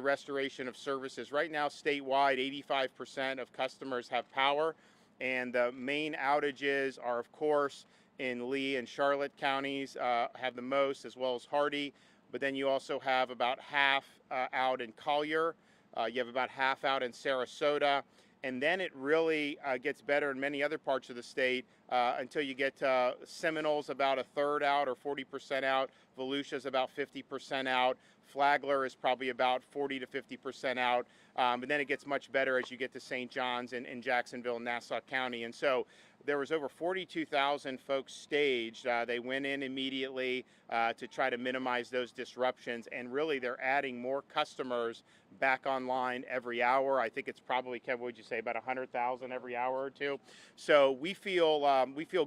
restoration of services. Right now, statewide, 85% of customers have power, and the main outages are, of course, in Lee and Charlotte counties have the most, as well as Hardy. But then you also have about half out in Collier. You have about half out in Sarasota. And then it really gets better in many other parts of the state until you get to Seminole's about a third out or 40% out. Volusia's about 50% out. Flagler is probably about 40 to 50% out. But then it gets much better as you get to St. John's and Jacksonville and Nassau County. And so there was over 42,000 folks staged. They went in immediately to try to minimize those disruptions. And really, they're adding more customers back online every hour. I think it's probably, Kevin, would you say about 100,000 every hour or two? So we feel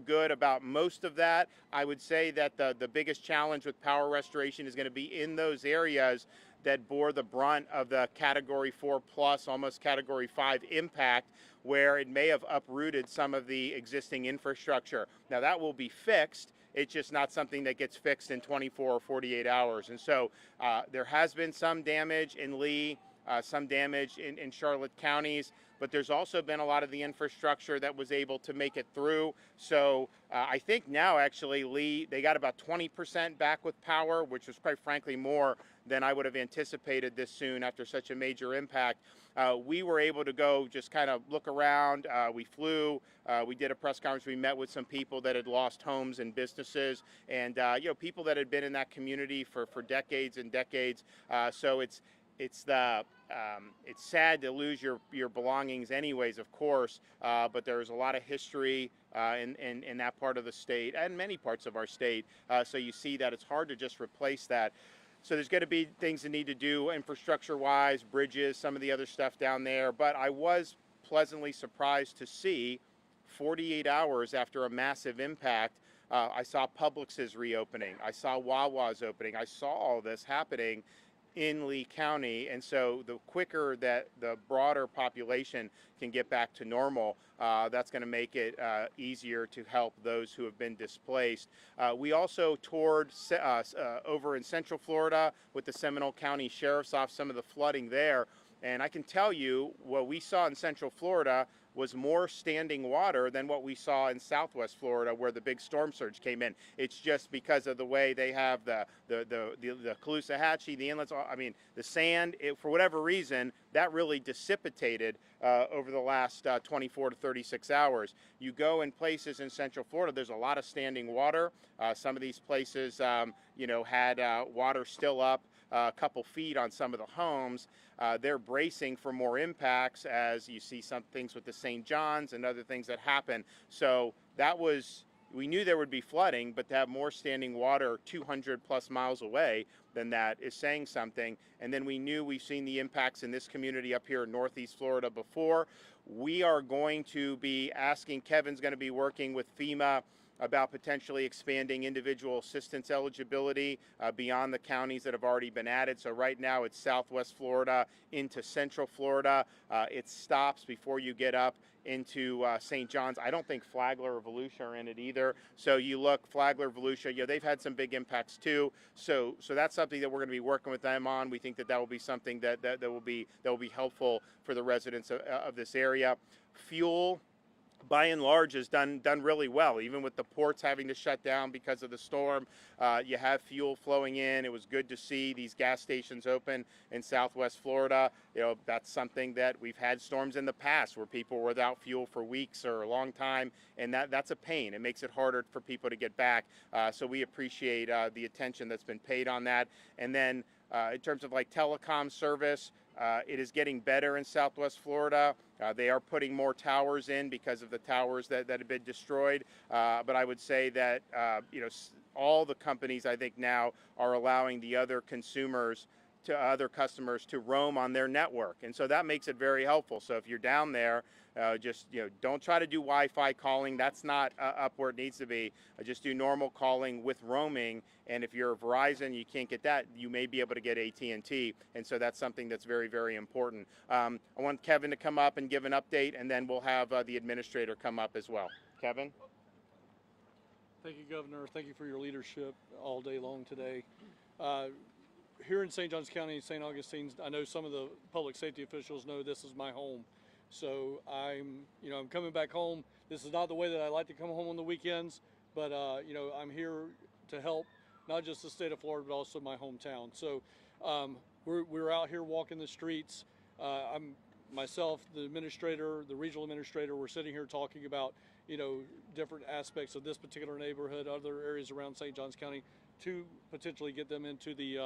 good about most of that. I would say that the biggest challenge with power restoration is going to be in those areas that bore the brunt of the Category 4 plus, almost Category 5 impact, where it may have uprooted some of the existing infrastructure. Now that will be fixed. It's just not something that gets fixed in 24 or 48 hours. And so there has been some damage in Lee, some damage in Charlotte counties, but there's also been a lot of the infrastructure that was able to make it through. So I think now actually Lee, they got about 20% back with power, which is quite frankly more than I would have anticipated this soon after such a major impact. We were able to go just kind of look around. We flew, we did a press conference. We met with some people that had lost homes and businesses, and people that had been in that community for decades and decades. So it's sad to lose your belongings anyways, of course, but there's a lot of history in that part of the state and many parts of our state. So you see that it's hard to just replace that. So there's going to be things that need to do infrastructure-wise, bridges, some of the other stuff down there. But I was pleasantly surprised to see 48 hours after a massive impact, I saw Publix's reopening. I saw Wawa's opening. I saw all this happening in Lee County, and so the quicker that the broader population can get back to normal, that's going to make it easier to help those who have been displaced. We also toured over in Central Florida with the Seminole County Sheriff's Office, some of the flooding there, and I can tell you what we saw in Central Florida was more standing water than what we saw in Southwest Florida, where the big storm surge came in. It's just because of the way they have the Caloosahatchee, the inlets. I mean, the sand. For whatever reason, that really dissipated over the last 24 to 36 hours. You go in places in Central Florida, there's a lot of standing water. Some of these places, had water still up a couple feet on some of the homes. They're bracing for more impacts as you see some things with the St. John's and other things that happen. So we knew there would be flooding, but to have more standing water 200 plus miles away than that is saying something. And then we've seen the impacts in this community up here in Northeast Florida before. We are going to be asking, Kevin's going to be working with FEMA about potentially expanding individual assistance eligibility beyond the counties that have already been added. So right now it's Southwest Florida into Central Florida. It stops before you get up into St. John's. I don't think Flagler or Volusia are in it either. So you look, Flagler, Volusia, they've had some big impacts too. So that's something that we're going to be working with them on. We think that will be something that will be helpful for the residents of this area. Fuel, by and large, has done really well, even with the ports having to shut down because of the storm. You have fuel flowing in. It was good to see these gas stations open in Southwest Florida. That's something that we've had storms in the past where people were without fuel for weeks or a long time, and that's a pain. It makes it harder for people to get back. So we appreciate the attention that's been paid on that. And then in terms of like telecom service, it is getting better in Southwest Florida. They are putting more towers in because of the towers that have been destroyed. But I would say that all the companies, I think, now are allowing the other customers to roam on their network, and so that makes it very helpful. So if you're down there, don't try to do Wi-Fi calling. That's not up where it needs to be. Just do normal calling with roaming. And if you're Verizon, you can't get that. You may be able to get AT&T, and so that's something that's very, very important. I want Kevin to come up and give an update, and then we'll have the administrator come up as well. Kevin. Thank you, Governor. Thank you for your leadership all day long today. here in St. Johns County, St. Augustine, I know some of the public safety officials know this is my home. So I'm coming back home. This is not the way that I like to come home on the weekends, but I'm here to help not just the state of Florida, but also my hometown. So we're out here walking the streets. I'm myself, the administrator, the regional administrator. We're sitting here talking about different aspects of this particular neighborhood, other areas around St. Johns County, to potentially get them into the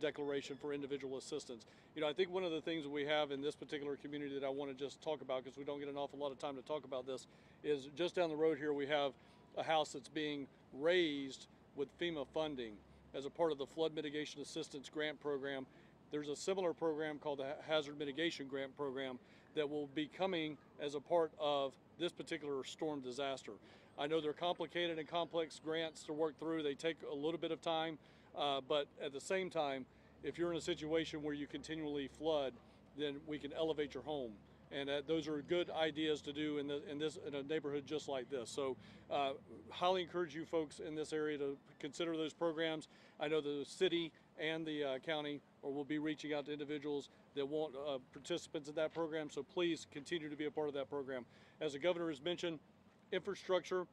declaration for individual assistance. I think one of the things that we have in this particular community that I want to just talk about, because we don't get an awful lot of time to talk about this, is just down the road here we have a house that's being raised with FEMA funding as a part of the Flood Mitigation Assistance Grant Program. There's a similar program called the Hazard Mitigation Grant Program that will be coming as a part of this particular storm disaster. I know they're complicated and complex grants to work through. They take a little bit of time, but at the same time, if you're in a situation where you continually flood, then we can elevate your home. And those are good ideas to do in a neighborhood just like this. So highly encourage you folks in this area to consider those programs. I know the city and the county will be reaching out to individuals that want participants in that program. So please continue to be a part of that program. As the governor has mentioned, infrastructure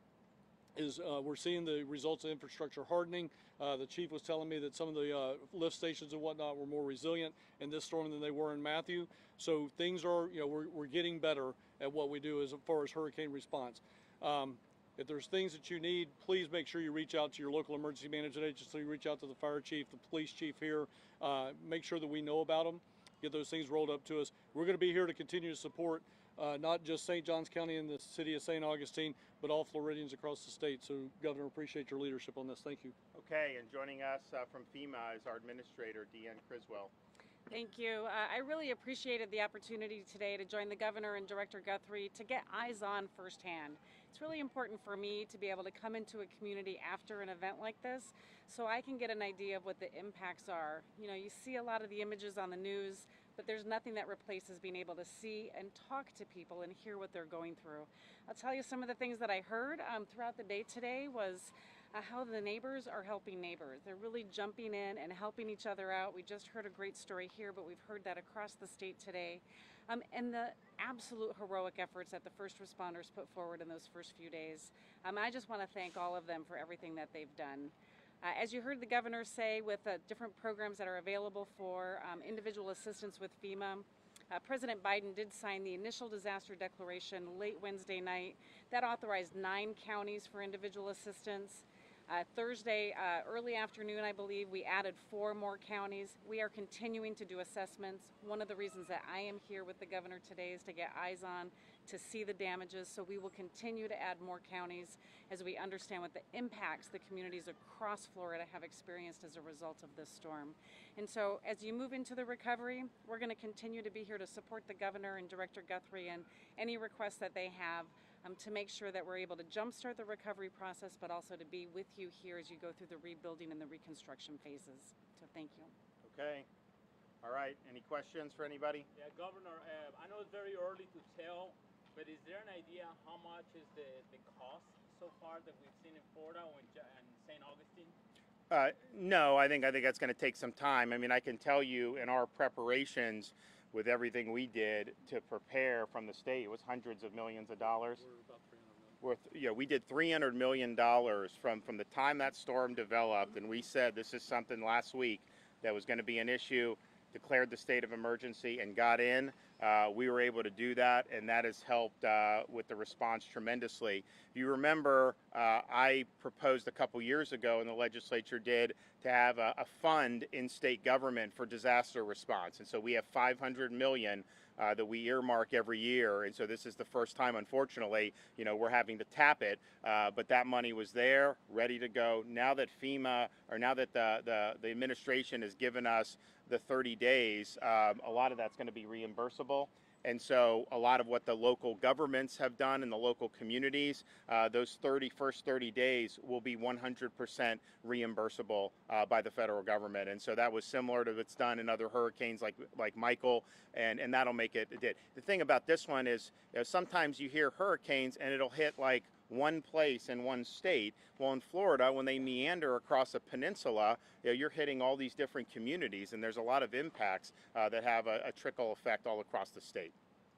is we're seeing the results of infrastructure hardening. The chief was telling me that some of the lift stations and whatnot were more resilient in this storm than they were in Matthew. So things are, we're getting better at what we do as far as hurricane response. If there's things that you need, please make sure you reach out to your local emergency management agency, reach out to the fire chief, the police chief here, make sure that we know about them, get those things rolled up to us. We're going to be here to continue to support not just St. Johns County and the city of St. Augustine, but all Floridians across the state. So, Governor, appreciate your leadership on this. Thank you. Okay, and joining us from FEMA is our administrator, Deanne Criswell. Thank you. I really appreciated the opportunity today to join the governor and Director Guthrie to get eyes on firsthand. It's really important for me to be able to come into a community after an event like this so I can get an idea of what the impacts are. You see a lot of the images on the news, but there's nothing that replaces being able to see and talk to people and hear what they're going through. I'll tell you some of the things that I heard throughout the day today was how the neighbors are helping neighbors. They're really jumping in and helping each other out. We just heard a great story here, but we've heard that across the state today. And the absolute heroic efforts that the first responders put forward in those first few days. I just want to thank all of them for everything that they've done. As you heard the governor say, with different programs that are available for individual assistance with FEMA, President Biden did sign the initial disaster declaration late Wednesday night. That authorized 9 counties for individual assistance. Thursday, early afternoon, I believe, we added 4 more counties. We are continuing to do assessments. One of the reasons that I am here with the governor today is to get eyes on, to see the damages. So we will continue to add more counties as we understand what the impacts the communities across Florida have experienced as a result of this storm. And so as you move into the recovery, we're going to continue to be here to support the governor and Director Guthrie and any requests that they have to make sure that we're able to jumpstart the recovery process, but also to be with you here as you go through the rebuilding and the reconstruction phases. So thank you. Okay. All right. Any questions for anybody? Yeah, Governor, I know it's very early to tell, but is there an idea how much is the cost so far that we've seen in Florida and St. Augustine? No, I think that's going to take some time. I mean, I can tell you in our preparations with everything we did to prepare from the state, it was hundreds of millions of dollars. We're about $300 million. We did $300 million from the time that storm developed, and we said this is something last week that was going to be an issue, declared the state of emergency and got in. We were able to do that, and that has helped with the response tremendously. If you remember, I proposed a couple years ago, and the legislature did, to have a fund in state government for disaster response. And so we have $500 million that we earmark every year. And so this is the first time, unfortunately, we're having to tap it. But that money was there, ready to go. Now that FEMA, or now that the administration has given us the 30 days, a lot of that's going to be reimbursable. And so a lot of what the local governments have done in the local communities, those first 30 days will be 100% reimbursable by the federal government. And so that was similar to what's done in other hurricanes like Michael, and that'll make it. The thing about this one is, sometimes you hear hurricanes and it'll hit like one place in one state. Well, in Florida, when they meander across a peninsula, you're hitting all these different communities, and there's a lot of impacts that have a trickle effect all across the state.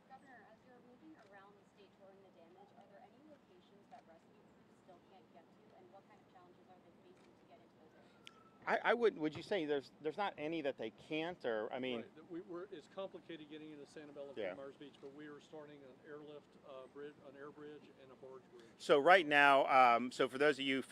Governor, as you're moving around the state touring the damage, are there any locations that rescue crews still can't get to, and what kind of challenges are they facing to get into those areas? Would you say there's not any that they can't, or I mean, Right. It's complicated getting into Sanibel Yeah. from Mars Beach, but we are starting an airlift bridge, an air bridge, and a barge bridge. so right now, so for those of you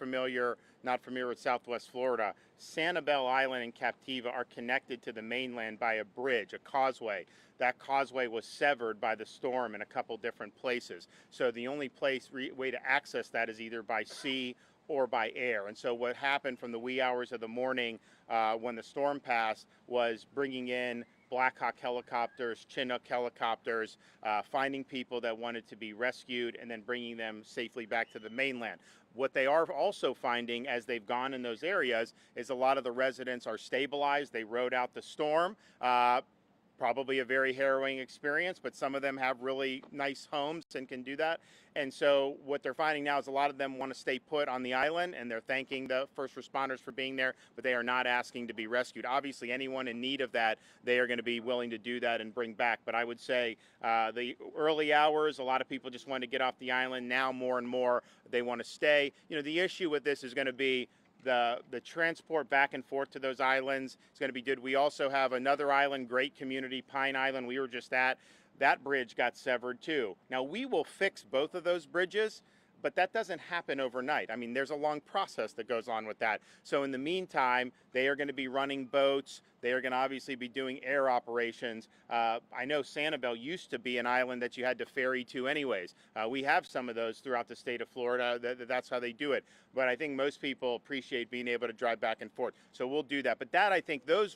not familiar with Southwest Florida, Sanibel Island and Captiva are connected to the mainland by a bridge, a causeway. That causeway was severed by the storm in a couple different places. So the only way to access that is either by sea or by air. And so what happened from the wee hours of the morning when the storm passed was bringing in Black Hawk helicopters, Chinook helicopters, finding people that wanted to be rescued and then bringing them safely back to the mainland. What they are also finding as they've gone in those areas is a lot of the residents are stabilized. They rode out the storm. Probably a very harrowing experience, but some of them have really nice homes and can do that. And so what they're finding now is a lot of them want to stay put on the island, and they're thanking the first responders for being there, but they are not asking to be rescued. Obviously, anyone in need of that, they are going to be willing to do that and bring back. But I would say the early hours, a lot of people just wanted to get off the island. Now more and more, they want to stay. You know, the issue with this is going to be the transport back and forth to those islands is going to be good. We also have another island, great community, Pine Island, we were just at. That bridge got severed too. Now we will fix both of those bridges, but that doesn't happen overnight. I mean, there's a long process that goes on with that. So in the meantime, they are going to be running boats. They are going to obviously be doing air operations. I know Sanibel used to be an island that you had to ferry to anyways. We have some of those throughout the state of Florida. That's how they do it. But I think most people appreciate being able to drive back and forth. So we'll do that. But that, I think, those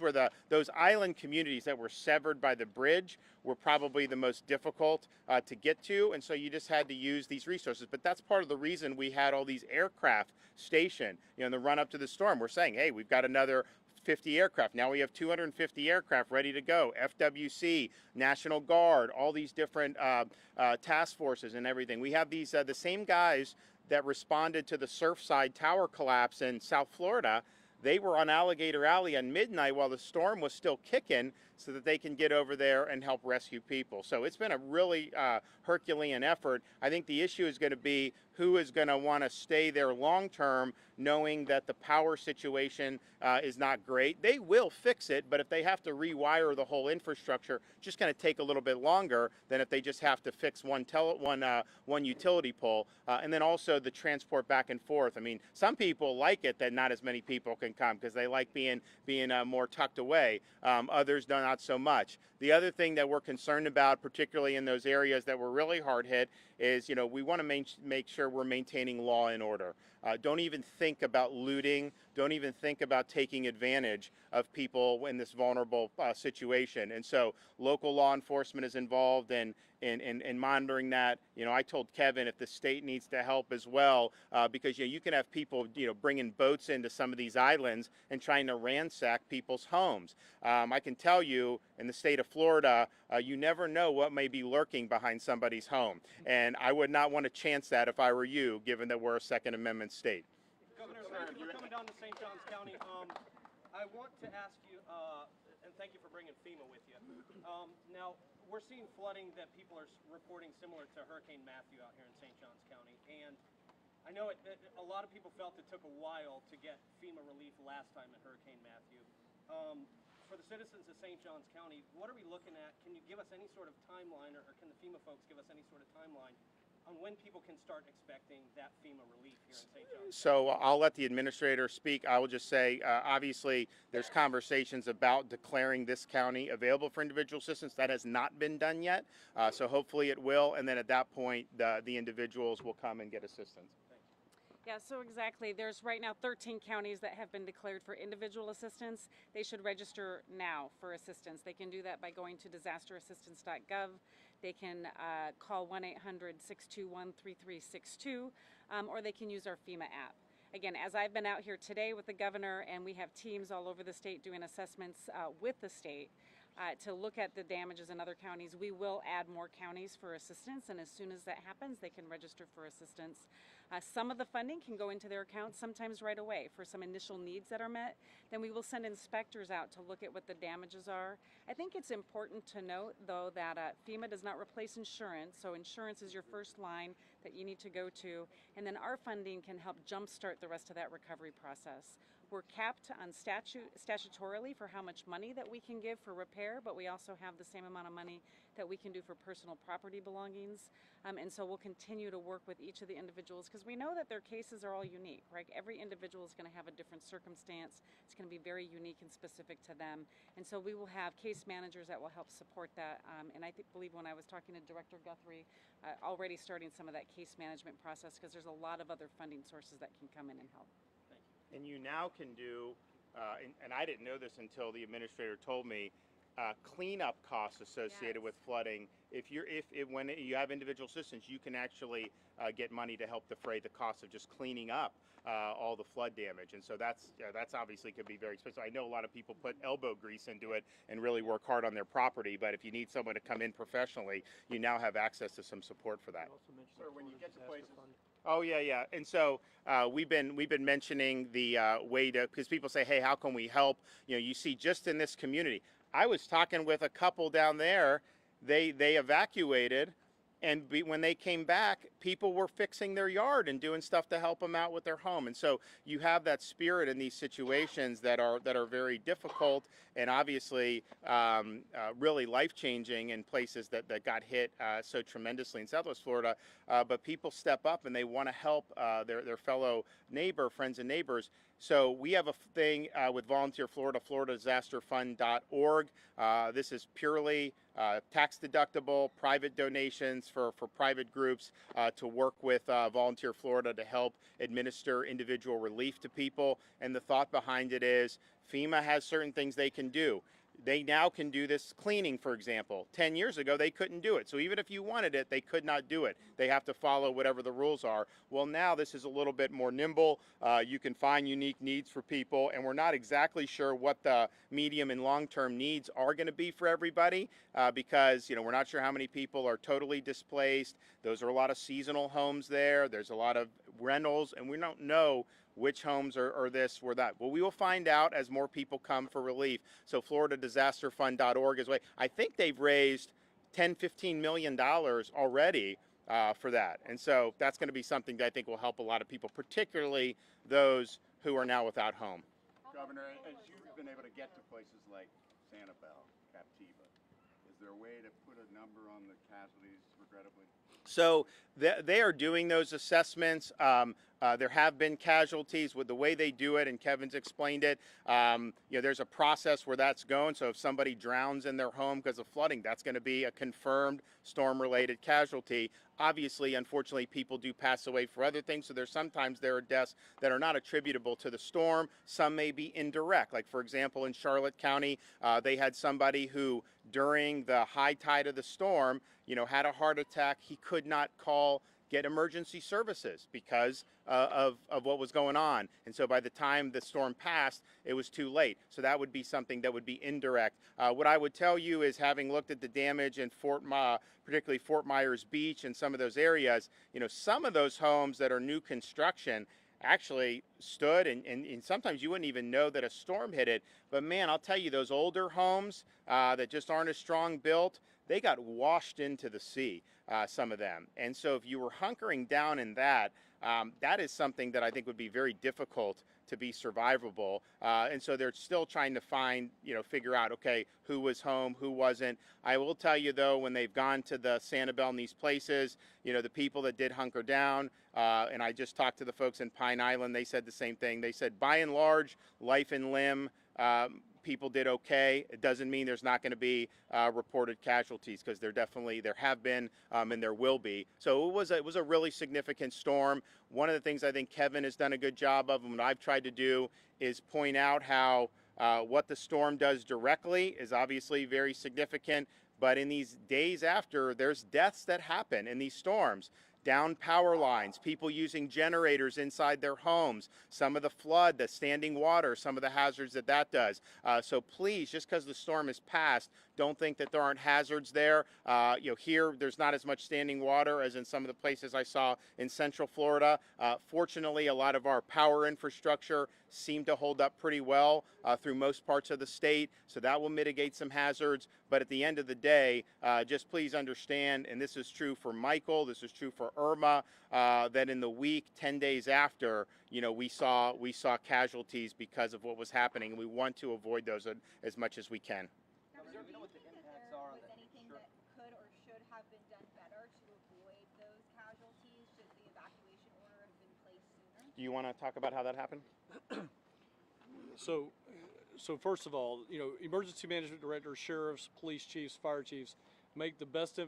island communities that were severed by the bridge were probably the most difficult to get to. And so you just had to use these resources. But that's part of the reason we had all these aircraft stationed. You know, in the run up to the storm, we're saying, hey, we've got another 50 aircraft. Now we have 250 aircraft ready to go. FWC, National Guard, all these different task forces and everything. We have these the same guys that responded to the Surfside Tower collapse in South Florida. They were on Alligator Alley at midnight while the storm was still kicking so that they can get over there and help rescue people. So it's been a really Herculean effort. I think the issue is going to be who is going to want to stay there long term, knowing that the power situation is not great. They will fix it, but if they have to rewire the whole infrastructure, just going to take a little bit longer than if they just have to fix one utility pole. And then also the transport back and forth. I mean, some people like it that not as many people can come because they like being more tucked away. Others not so much. The other thing that we're concerned about, particularly in those areas that were really hard hit, is, you know, we want to make sure we're maintaining law and order. Don't even think about looting. Don't even think about taking advantage of people in this vulnerable situation. And so local law enforcement is involved in monitoring that. You know, I told Kevin if the state needs to help as well, because you can have people, bringing boats into some of these islands and trying to ransack people's homes. I can tell you in the state of Florida, you never know what may be lurking behind somebody's home. And I would not want to chance that if I were you, given that we're a Second Amendment state. Governor, thank you for coming down to St. Johns County. I want to ask you, and thank you for bringing FEMA with you. Now, we're seeing flooding that people are reporting similar to Hurricane Matthew out here in St. Johns County. And I know a lot of people felt it took a while to get FEMA relief last time in Hurricane Matthew. For the citizens of St. Johns County, what are we looking at? Can you give us any sort of timeline, or can the FEMA folks give us any sort of timeline on when people can start expecting that FEMA relief here in St. Johns? So I'll let the administrator speak. I will just say, obviously, there's conversations about declaring this county available for individual assistance. That has not been done yet. So hopefully it will. And then at that point, the individuals will come and get assistance. Yeah, so exactly. There's right now 13 counties that have been declared for individual assistance. They should register now for assistance. They can do that by going to disasterassistance.gov. They can call 1-800-621-3362, or they can use our FEMA app. Again, as I've been out here today with the governor, and we have teams all over the state doing assessments with the state, to look at the damages in other counties. We will add more counties for assistance, and as soon as that happens, they can register for assistance. Some of the funding can go into their accounts sometimes right away for some initial needs that are met. Then we will send inspectors out to look at what the damages are. I think it's important to note, though, that FEMA does not replace insurance, so insurance is your first line that you need to go to, and then our funding can help jumpstart the rest of that recovery process. We're capped on statutorily for how much money that we can give for repair, but we also have the same amount of money that we can do for personal property belongings. And so we'll continue to work with each of the individuals because we know that their cases are all unique, right? Every individual is going to have a different circumstance. It's going to be very unique and specific to them. And so we will have case managers that will help support that. And I believe when I was talking to Director Guthrie, already starting some of that case management process because there's a lot of other funding sources that can come in and help. And you now can do, and I didn't know this until the administrator told me, cleanup costs associated with flooding. When you have individual assistance, you can actually get money to help defray the cost of just cleaning up all the flood damage. And so that's obviously could be very expensive. I know a lot of people put elbow grease into it and really work hard on their property, but if you need someone to come in professionally, you now have access to some support for that. Sir, when you get to places. Oh yeah. And so we've been mentioning the way to, because people say, hey, how can we help? You see just in this community. I was talking with a couple down there. They evacuated, and when they came back, people were fixing their yard and doing stuff to help them out with their home. And so you have that spirit in these situations that are very difficult and obviously really life-changing in places that got hit so tremendously in Southwest Florida. But people step up and they want to help their fellow friends and neighbors. So we have a thing with Volunteer Florida, FloridaDisasterFund.org. This is purely tax deductible, private donations for private groups to work with Volunteer Florida to help administer individual relief to people. And the thought behind it is FEMA has certain things they can do. They now can do this cleaning, for example. 10 years ago, they couldn't do it. So even if you wanted it, they could not do it. They have to follow whatever the rules are. Well, now this is a little bit more nimble. You can find unique needs for people, and we're not exactly sure what the medium and long-term needs are going to be for everybody because, we're not sure how many people are totally displaced. Those are a lot of seasonal homes there. There's a lot of rentals, and we don't know which homes are this or that. Well, we will find out as more people come for relief. So FloridaDisasterFund.org is way. I think they've raised $10–15 million already for that. And so that's going to be something that I think will help a lot of people, particularly those who are now without home. Governor, as you've been able to get to places like Sanibel, Captiva, is there a way to put a number on the casualties, regrettably? So they are doing those assessments. There have been casualties with the way they do it, and Kevin's explained it. There's a process where that's going. So if somebody drowns in their home because of flooding, that's going to be a confirmed storm-related casualty. Obviously, unfortunately, people do pass away for other things. So sometimes there are deaths that are not attributable to the storm. Some may be indirect. Like, for example, in Charlotte County, they had somebody who, during the high tide of the storm, had a heart attack. He could not get emergency services because of what was going on. And so by the time the storm passed, it was too late. So that would be something that would be indirect. What I would tell you is, having looked at the damage in particularly Fort Myers Beach and some of those areas, some of those homes that are new construction actually stood and sometimes you wouldn't even know that a storm hit it. But man, I'll tell you, those older homes that just aren't as strong built, they got washed into the sea, some of them. And so if you were hunkering down in that, that is something that I think would be very difficult to be survivable. And so they're still trying to figure out, okay, who was home, who wasn't. I will tell you, though, when they've gone to the Sanibel and these places, the people that did hunker down, and I just talked to the folks in Pine Island, they said the same thing. They said, by and large, life and limb, people did okay. It doesn't mean there's not going to be reported casualties, because there have been, and there will be. So it was a really significant storm. One of the things I think Kevin has done a good job of, and what I've tried to do, is point out how what the storm does directly is obviously very significant, but in these days after, there's deaths that happen in these storms. Down power lines, people using generators inside their homes, some of the flood, the standing water, some of the hazards that does. So please, just because the storm is past, Don't think that there aren't hazards there. Here there's not as much standing water as in some of the places I saw in Central Florida. Fortunately, a lot of our power infrastructure seemed to hold up pretty well through most parts of the state, so that will mitigate some hazards. But at the end of the day, just please understand, and this is true for Michael, this is true for Irma, that in the week 10 days after, we saw casualties because of what was happening, and we want to avoid those as much as we can. Now, do you think that there was anything that could or should have been done better to avoid those casualties? Should the evacuation order have been placed sooner? Do you want to talk about how that happened? So first of all, emergency management directors, sheriffs, police chiefs, fire chiefs make the best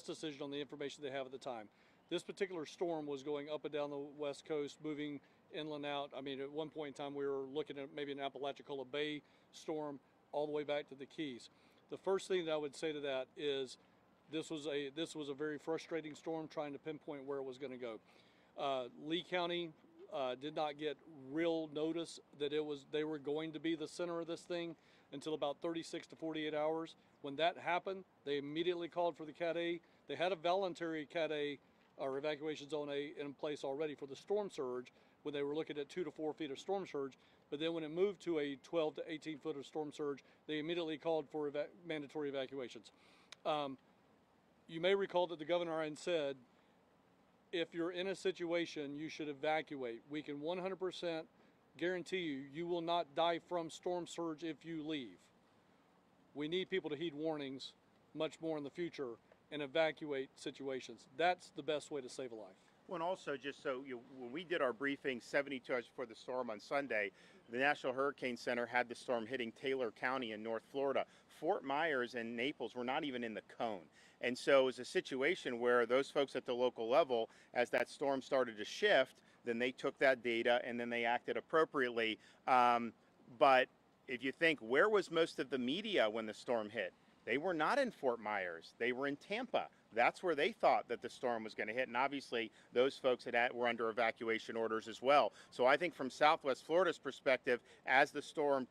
decision on the information they have at the time. This particular storm was going up and down the West Coast, moving inland out. I mean, at one point in time, we were looking at maybe an Apalachicola Bay storm all the way back to the Keys. The first thing that I would say to that is this was a very frustrating storm trying to pinpoint where it was going to go. Lee County did not get real notice that they were going to be the center of this thing until about 36 to 48 hours. When that happened, they immediately called for the Cat A. They had a voluntary Cat A or evacuation zone A in place already for the storm surge when they were looking at 2 to 4 feet of storm surge. But then when it moved to a 12 to 18 foot of storm surge, they immediately called for mandatory evacuations. You may recall that the governor had said, if you're in a situation, you should evacuate. We can 100% guarantee you will not die from storm surge if you leave. We need people to heed warnings much more in the future and evacuate situations. That's the best way to save a life. Well, and also, just so when we did our briefing 72 hours before the storm on Sunday, the National Hurricane Center had the storm hitting Taylor County in North Florida. Fort Myers and Naples were not even in the cone. And so it was a situation where those folks at the local level, as that storm started to shift, then they took that data and then they acted appropriately. But if you think, where was most of the media when the storm hit? They were not in Fort Myers. They were in Tampa. That's where they thought that the storm was going to hit. And obviously, those folks were under evacuation orders as well. So I think from Southwest Florida's perspective, as the storm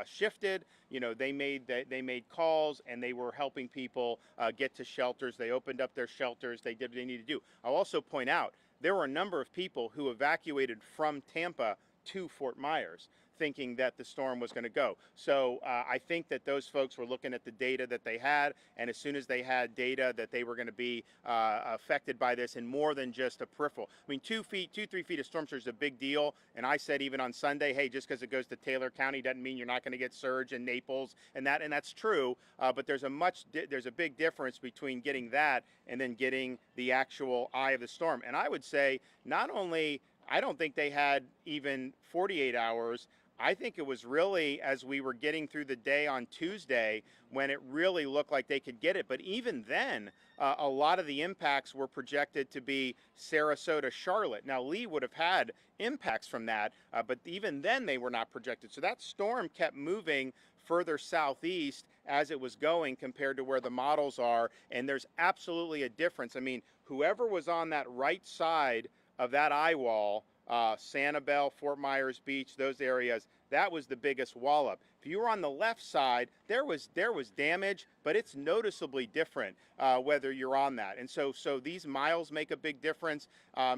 shifted, they made calls and they were helping people get to shelters. They opened up their shelters. They did what they needed to do. I'll also point out there were a number of people who evacuated from Tampa to Fort Myers, thinking that the storm was going to go. So I think that those folks were looking at the data that they had, and as soon as they had data that they were going to be affected by this, and more than just a peripheral. I mean, 3 feet of storm surge is a big deal, and I said even on Sunday, hey, just because it goes to Taylor County doesn't mean you're not going to get surge in Naples, and that's true. But there's a big difference between getting that and then getting the actual eye of the storm. And I would say not only I don't think they had even 48 hours. I think it was really as we were getting through the day on Tuesday when it really looked like they could get it. But even then, a lot of the impacts were projected to be Sarasota, Charlotte. Now, Lee would have had impacts from that, but even then they were not projected. So that storm kept moving further southeast as it was going compared to where the models are. And there's absolutely a difference. I mean, whoever was on that right side of that eye wall, Sanibel, Fort Myers Beach, those areas, that was the biggest wallop. If you were on the left side, there was damage, but it's noticeably different whether you're on that. And so these miles make a big difference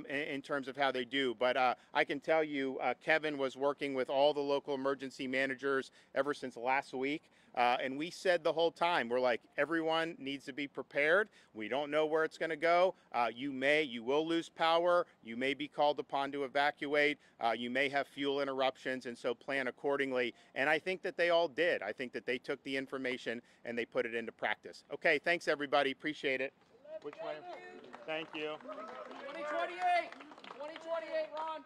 in terms of how they do. But I can tell you, Kevin was working with all the local emergency managers ever since last week. And we said the whole time, we're like, everyone needs to be prepared. We don't know where it's going to go. You will lose power. You may be called upon to evacuate. You may have fuel interruptions, and so plan accordingly. And I think that they all did. I think that they took the information and they put it into practice. Okay, thanks everybody. Appreciate it. Which way? Thank you. 2028, Ron.